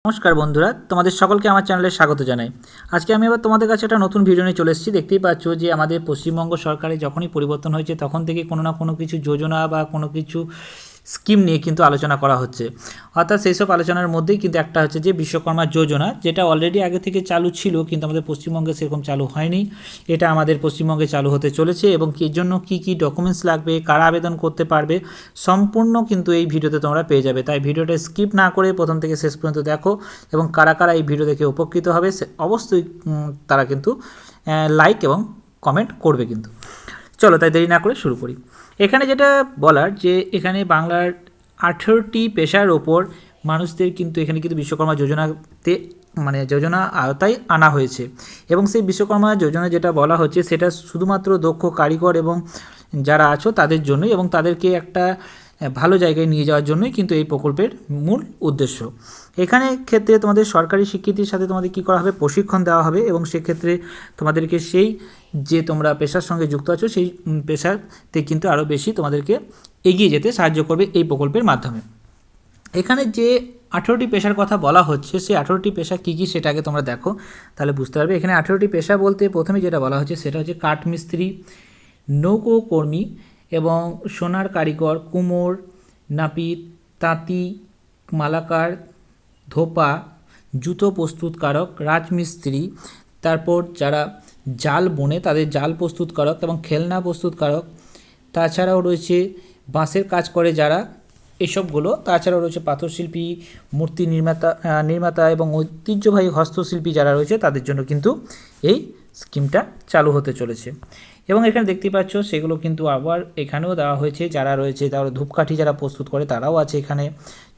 নমস্কার বন্ধুরা, তোমাদের সকলকে আমার চ্যানেলে স্বাগত জানাই। আজকে আমি আবার তোমাদের কাছে একটা নতুন ভিডিও নিয়ে চলে এসেছি। দেখতেই পাচ্ছ যে আমাদের পশ্চিমবঙ্গ সরকারে যখনই পরিবর্তন হয়েছে তখন থেকে কোনো না কোনো কিছু যোজনা বা কোনো কিছু স্কিম নিয়ে কিন্তু আলোচনা করা হচ্ছে। অর্থাৎ সেই সব আলোচনার মধ্যেই কিন্তু একটা হচ্ছে যে বিশ্বকর্মা যোজনা, যেটা অলরেডি আগে থেকে চালু ছিল কিন্তু আমাদের পশ্চিমবঙ্গে সেরকম চালু হয়নি। এটা আমাদের পশ্চিমবঙ্গে চালু হতে চলেছে এবং এর জন্য কী কী ডকুমেন্টস লাগবে, কারা আবেদন করতে পারবে, সম্পূর্ণ কিন্তু এই ভিডিওতে তোমরা পেয়ে যাবে। তাই ভিডিওটা স্কিপ না করে প্রথম থেকে শেষ পর্যন্ত দেখো এবং কারা কারা এই ভিডিও দেখে উপকৃত হবে অবশ্যই তারা কিন্তু লাইক এবং কমেন্ট করবে কিন্তু। চলো তাই দেরি না করে শুরু করি। এখানে যেটা বলার যে এখানে বাংলার 18টি পেশার ওপর মানুষদের কিন্তু এখানে কিন্তু বিশ্বকর্মা যোজনাতে যোজনা আওতায় আনা হয়েছে এবং সেই বিশ্বকর্মা যোজনা যেটা বলা হচ্ছে সেটা শুধুমাত্র দক্ষ কারিগর এবং যারা আছো তাদের জন্যই এবং তাদেরকে একটা ভালো জায়গায় নিয়ে যাওয়ার জন্যই কিন্তু এই প্রকল্পের মূল উদ্দেশ্য। এখানে ক্ষেত্রে তোমাদের সরকারি স্বীকৃতির সাথে তোমাদের কী করা হবে, প্রশিক্ষণ দেওয়া হবে এবং সেক্ষেত্রে তোমাদেরকে সেই যে তোমরা পেশার সঙ্গে যুক্ত আছো সেই পেশাতে কিন্তু আরও বেশি তোমাদেরকে এগিয়ে যেতে সাহায্য করবে এই প্রকল্পের মাধ্যমে। এখানে যে 18টি পেশার কথা বলা হচ্ছে সেই 18টি পেশা কী কী সেটা আগে তোমরা দেখো, তাহলে বুঝতে পারবে। এখানে 18টি পেশা বলতে প্রথমে যেটা বলা হচ্ছে সেটা হচ্ছে কাঠমিস্ত্রি, নৌকোকর্মী এবং সোনার কারিগর, কুমোর, নাপিত, তাঁতি, মালাকার, ধোপা, জুতো প্রস্তুতকারক, রাজমিস্ত্রি, তারপর যারা জাল বোনে তাদের জাল প্রস্তুতকারক এবং খেলনা প্রস্তুতকারক, তাছাড়াও রয়েছে বাঁশের কাজ করে যারা এসবগুলো, তাছাড়াও রয়েছে পাথরশিল্পী, মূর্তি নির্মাতা এবং ঐতিহ্যবাহী হস্তশিল্পী যারা রয়েছে তাদের জন্য কিন্তু এই স্কিমটা চালু হতে চলেছে। এবং এখানে দেখতে পাচ্ছ সেগুলো কিন্তু আবার এখানেও দেওয়া হয়েছে, যারা রয়েছে তারা ধূপকাঠি যারা প্রস্তুত করে তারাও আছে, এখানে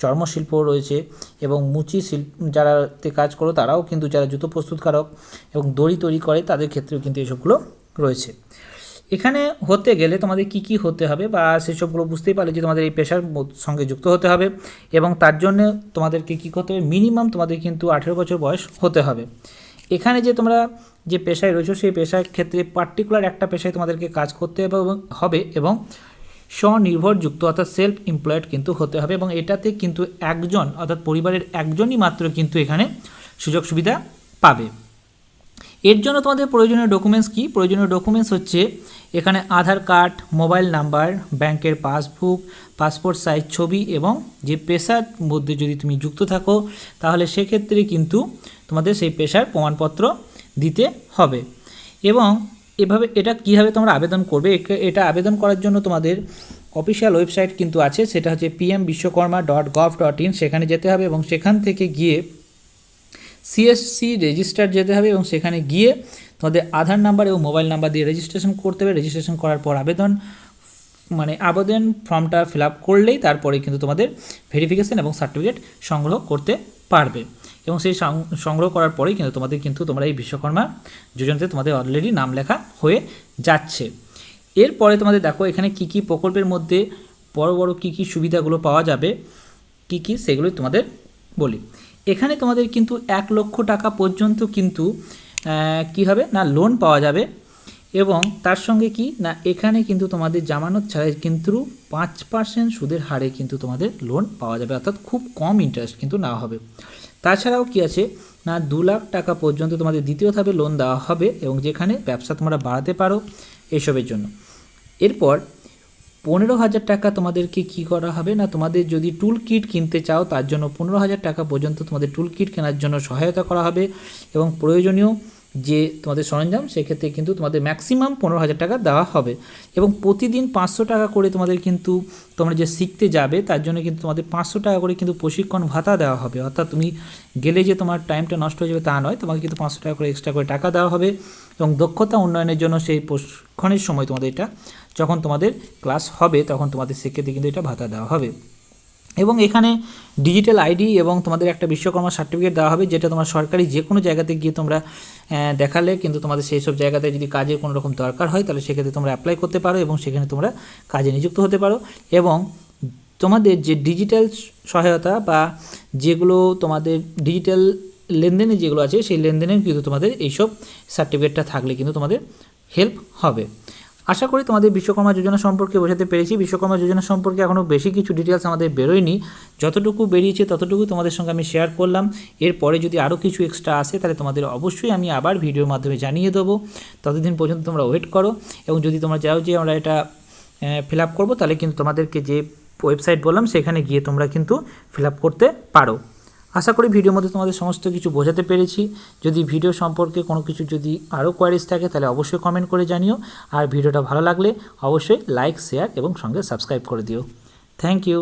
চর্মশিল্প রয়েছে এবং মুচি শিল্প যারাতে কাজ করো তারাও কিন্তু, যারা জুতো প্রস্তুতকারক এবং দড়ি তৈরি করে তাদের ক্ষেত্রেও কিন্তু এসবগুলো রয়েছে। এখানে হতে গেলে তোমাদের কি কি হতে হবে বা সেসবগুলো বুঝতেই পারলে যে তোমাদের এই পেশার সঙ্গে যুক্ত হতে হবে এবং তার জন্য তোমাদেরকে কী করতে হবে, মিনিমাম তোমাদের কিন্তু 18 বছর বয়স হতে হবে। এখানে যে তোমরা যে পেশায় রয়েছো সেই পেশার ক্ষেত্রে পার্টিকুলার একটা পেশায় তোমাদেরকে কাজ করতে হবে এবং স্বনির্ভরযুক্ত অর্থাৎ সেলফ এমপ্লয়েড কিন্তু হতে হবে এবং এটাতে কিন্তু একজন অর্থাৎ পরিবারের একজনই মাত্র কিন্তু এখানে সুযোগ সুবিধা পাবে। এর জন্য তোমাদের প্রয়োজনীয় ডকুমেন্টস কি? প্রয়োজনীয় ডকুমেন্টস হচ্ছে এখানে আধার কার্ড, মোবাইল নাম্বার, ব্যাংকের পাসবুক, পাসপোর্ট সাইজ ছবি এবং যে পেশার মধ্যে যদি তুমি যুক্ত থাকো তাহলে সেক্ষেত্রে কিন্তু তোমাদের সেই পেশার প্রমাণপত্র দিতে হবে। এবং এভাবে এটা কীভাবে তোমরা আবেদন করবে, এটা আবেদন করার জন্য তোমাদের অফিসিয়াল ওয়েবসাইট কিন্তু আছে, সেটা হচ্ছে pmvishwakarma.gov.in, সেখানে যেতে হবে এবং সেখান থেকে গিয়ে CSC রেজিস্টার যেতে হবে এবং সেখানে গিয়ে তোমাদের আধার নাম্বার এবং মোবাইল নাম্বার দিয়ে রেজিস্ট্রেশন করতে হবে। রেজিস্ট্রেশন করার পর আবেদন ফর্মটা ফিল আপ করলেই তারপরে কিন্তু তোমাদের ভেরিফিকেশন এবং সার্টিফিকেট সংগ্রহ করতে পারবে এবং সেই সংগ্রহ করার পরেই কিন্তু তোমরা এই বিশ্বকর্মা যোজনাতে তোমাদের অলরেডি নাম লেখা হয়ে যাচ্ছে। এরপরে তোমাদের দেখো এখানে কি কি প্রকল্পের মধ্যে বড় বড় কি কি সুবিধাগুলো পাওয়া যাবে, কি কি সেগুলোই তোমাদের বলি। এখানে তোমাদের কিন্তু 1 লক্ষ টাকা পর্যন্ত কিন্তু কি হবে না লোন পাওয়া যাবে এবং তার সঙ্গে কি না এখানে কিন্তু তোমাদের জামানত ছাড়াই কিন্তু 5% সুদের হারে কিন্তু তোমাদের লোন পাওয়া যাবে, অর্থাৎ খুব কম ইন্টারেস্ট কিন্তু নেওয়া হবে। তাছাড়াও কি আছে না 2 লাখ টাকা পর্যন্ত তোমাদের দ্বিতীয় ধাপে লোন দেওয়া হবে এবং যেখানে ব্যবসা তোমরা বাড়াতে পারো এসবের জন্য। এরপর 15,000 টাকা তোমাদেরকে কি করা হবে না, তোমাদের যদি টুল কিট কিনতে চাও তার জন্য 15,000 টাকা পর্যন্ত তোমাদের টুল কিট কেনার জন্য সহায়তা করা হবে এবং প্রয়োজনীয় যে তোমাদের সরঞ্জাম সেক্ষেত্রে কিন্তু তোমাদের ম্যাক্সিমাম 15,000 টাকা দেওয়া হবে এবং প্রতিদিন 500 টাকা করে তোমাদের কিন্তু তোমরা যে শিখতে যাবে তার জন্য কিন্তু তোমাদের 500 টাকা করে কিন্তু প্রশিক্ষণ ভাতা দেওয়া হবে, অর্থাৎ তুমি গেলে যে তোমার টাইমটা নষ্ট হয়ে যাবে তা নয়, তোমাকে কিন্তু 500 টাকা করে এক্সট্রা করে টাকা দেওয়া হবে এবং দক্ষতা উন্নয়নের জন্য সেই প্রশিক্ষণের সময় তোমাদের এটা যখন তোমাদের ক্লাস হবে তখন তোমাদের সেক্ষেত্রে কিন্তু এটা ভাতা দেওয়া হবে। এবং এখানে ডিজিটাল আইডি এবং তোমাদের একটা বিশ্বকর্মা সার্টিফিকেট দেওয়া হবে, যেটা তোমার সরকারি যে কোনো জায়গাতে গিয়ে তোমরা দেখালে কিন্তু তোমাদের সেই সব জায়গাতে যদি কাজের কোনো রকম দরকার হয় তাহলে সেক্ষেত্রে তোমরা অ্যাপ্লাই করতে পারো এবং সেখানে তোমরা কাজে নিযুক্ত হতে পারো এবং তোমাদের যে ডিজিটাল সহায়তা বা যেগুলো তোমাদের ডিজিটাল লেনদেনে যেগুলো আছে সেই লেনদেনের কিন্তু তোমাদের এইসব সার্টিফিকেটটা থাকলে কিন্তু তোমাদের হেল্প হবে। আশা করি তোমাদের বিশ্বকর্মা যোজনা সম্পর্কে বোঝাতে পেরেছি। বিশ্বকর্মা যোজনা সম্পর্কে এখনও বেশি কিছু ডিটেলস আমাদের বেরোয়নি, যতটুকু বেরিয়েছে ততটুকু তোমাদের সঙ্গে আমি শেয়ার করলাম। এরপরে যদি আরও কিছু এক্সট্রা আসে তাহলে তোমাদের অবশ্যই আমি আবার ভিডিওর মাধ্যমে জানিয়ে দেবো। ততদিন পর্যন্ত তোমরা ওয়েট করো, এবং যদি তোমরা চাও যে আমরা এটা ফিল আপ করবো তাহলে কিন্তু তোমাদেরকে যে ওয়েবসাইট বললাম সেখানে গিয়ে তোমরা কিন্তু ফিল আপ করতে পারো। আশা করি ভিডিওর মধ্যে তোমাদের সমস্ত কিছু বোঝাতে পেরেছি। যদি ভিডিও সম্পর্কে কোনো কিছু যদি আরও কোয়ারিজ থাকে তাহলে অবশ্যই কমেন্ট করে জানিও। আর ভিডিওটা ভালো লাগলে অবশ্যই লাইক, শেয়ার এবং সঙ্গে সাবস্ক্রাইব করে দিও। Thank you.